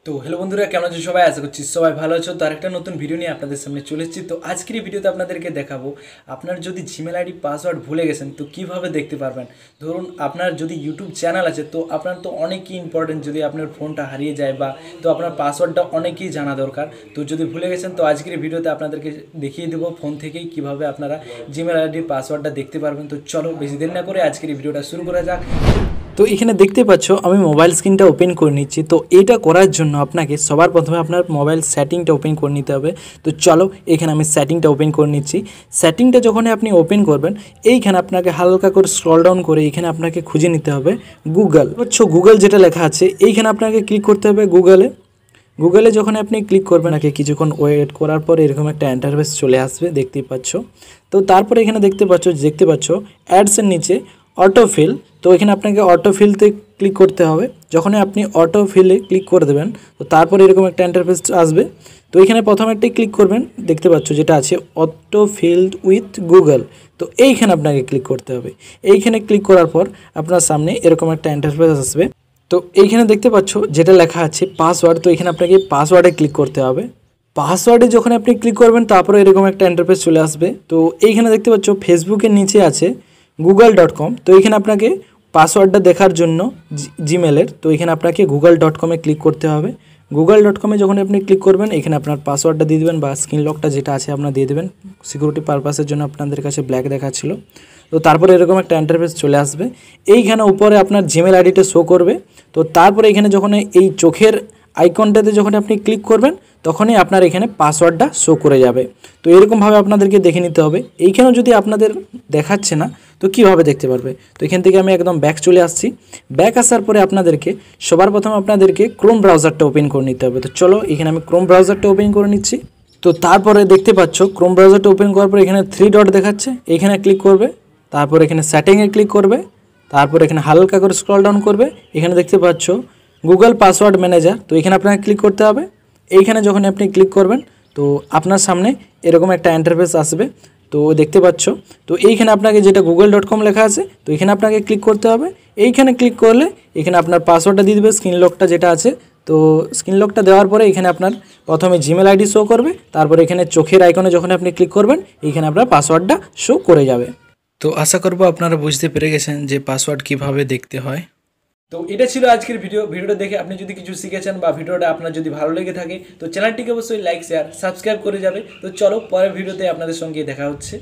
তো হ্যালো বন্ধুরা, কেমন আছো সবাই? আশা করছি সবাই ভালো আছো। তো আরেকটা নতুন ভিডিও নিয়ে আপনাদের সামনে চলে এসেছি। তো আজকের এই ভিডিওতে আপনাদেরকে দেখাবো আপনার যদি জিমেল আইডি পাসওয়ার্ড ভুলে গেছেন তো কিভাবে দেখতে পারবেন। ধরুন আপনার যদি ইউটিউব চ্যানেল আছে তো আপনার তো অনেকই ইম্পর্টেন্ট, যদি আপনার ফোনটা হারিয়ে যায় বা তো আপনার পাসওয়ার্ডটা অনেকেই জানা দরকার। তো যদি ভুলে গেছেন তো আজকের এই ভিডিওতে আপনাদেরকে দেখিয়ে দেবো ফোন থেকেই কিভাবে আপনারা জিমেল আইডির পাসওয়ার্ডটা দেখতে পারবেন। তো চলো বেশি দেরি না করে আজকের এই ভিডিওটা শুরু করা যাক। তো এখানে দেখতে পাচ্ছ আমি মোবাইল স্ক্রিনটা ওপেন করে নিচ্ছি। তো এটা করার জন্য আপনাকে সবার প্রথমে আপনার মোবাইল সেটিংটা ওপেন করে নিতে হবে। তো চলো এখানে আমি সেটিংটা ওপেন করে নিচ্ছি। সেটিংটা যখন আপনি ওপেন করবেন এইখানে আপনাকে হালকা করে স্ক্রল ডাউন করে এখানে আপনাকে খুঁজে নিতে হবে গুগল। বুঝছো, গুগল যেটা লেখা আছে এইখানে আপনাকে ক্লিক করতে হবে গুগলে যখন আপনি ক্লিক করবেন আপনাকে কিছুক্ষণ ওয়েট করার পর এরকম একটা ইন্টারফেস চলে আসবে, দেখতেই পাচ্ছ। তো তারপরে এখানে দেখতে পাচ্ছ অ্যাডসের নিচে অটোফিল। তো এখানে আপনাকে অটোফিলতে ক্লিক করতে হবে। যখনই আপনি অটোফিলে ক্লিক করে দেবেন তো তারপরে এরকম একটা ইন্টারফেস আসবে। তো এখানে প্রথমে একটি ক্লিক করবেন, দেখতে পাচ্ছ যেটা আছে অটোফিল্ড উইথ গুগল। তো এইখানে আপনাকে ক্লিক করতে হবে। এইখানে ক্লিক করার পর আপনার সামনে এরকম একটা ইন্টারফেস আসবে। তো এইখানে দেখতে পাচ্ছ যেটা লেখা আছে পাসওয়ার্ড। তো এখানে আপনাকে পাসওয়ার্ডে ক্লিক করতে হবে। পাসওয়ার্ডে যখন আপনি ক্লিক করবেন তারপরে এরকম একটা ইন্টারফেস চলে আসবে। তো এইখানে দেখতে পাচ্ছ ফেসবুকের নিচে আছে google.com। তো এখানে আপনাকে পাসওয়ার্ডটা দেখার জন্য জিমেলের, তো এখানে আপনাকে google.com-এ ক্লিক করতে হবে। google.com-এ যখন আপনি ক্লিক করবেন এখানে আপনার পাসওয়ার্ডটা দিয়ে দেবেন বা স্ক্রিন লকটা যেটা আছে আপনার দিয়ে দেবেন। সিকিউরিটি পারপাসের জন্য আপনাদের কাছে ব্ল্যাক দেখাচ্ছিল। তো তারপরে এরকম একটা ইন্টারফেস চলে আসবে। এইখানে উপরে আপনার জিমেল আইডিটা শো করবে। তো তারপরে এখানে যখন এই চোখের আইকনটাতে যখন আপনি ক্লিক করবেন তখনই আপনার এখানে পাসওয়ার্ডটা শো করে যাবে। তো এরকমভাবে আপনাদেরকে দেখে নিতে হবে। এইখানেও যদি আপনাদের দেখাচ্ছে না তো কীভাবে দেখতে পারবে। তো এখান থেকে আমি একদম ব্যাক চলে আসছি। ব্যাক আসার পরে আপনাদেরকে সবার প্রথম আপনাদেরকে ক্রোম ব্রাউজারটা ওপেন করে নিতে হবে। তো চলো এখানে আমি ক্রোম ব্রাউজারটা ওপেন করে নিচ্ছি। তো তারপরে দেখতে পাচ্ছ ক্রোম ব্রাউজারটা ওপেন করার পর এখানে 3 ডট দেখাচ্ছে, এখানে ক্লিক করবে। তারপর এখানে সেটিংয়ে ক্লিক করবে। তারপর এখানে হালকা করে স্ক্রল ডাউন করবে। এখানে দেখতে পাচ্ছ গুগল পাসওয়ার্ড ম্যানেজার। তো এখানে আপনাকে ক্লিক করতে হবে। এইখানে যখন আপনি ক্লিক করবেন তো আপনার সামনে এরকম একটা ইন্টারফেস আসবে। তো দেখতে পাচ্ছ, তো এইখানে আপনাকে যেটা google.com লেখা আছে তো এখানে আপনাকে ক্লিক করতে হবে। এইখানে ক্লিক করলে এখানে আপনার পাসওয়ার্ডটা দিয়ে দেবে, স্ক্রিন লকটা যেটা আছে। তো স্ক্রিন লকটা দেওয়ার পরে এখানে আপনার প্রথমে জিমেল আইডি শো করবে। তারপরে এখানে চোখের আইকনে যখন আপনি ক্লিক করবেন এইখানে আপনার পাসওয়ার্ডটা শো করে যাবে। তো আশা করব আপনারা বুঝতে পেরে গেছেন যে পাসওয়ার্ড কিভাবে দেখতে হয়। তো এটা ছিল আজকের ভিডিওটা দেখে আপনি যদি কিছু শিখেছেন বা ভিডিওটা আপনার যদি ভালো লেগে থাকে তো চ্যানেলটিকে অবশ্যই লাইক শেয়ার সাবস্ক্রাইব করে যাবে। তো চলো পরের ভিডিওতে আপনাদের সঙ্গে দেখা হচ্ছে।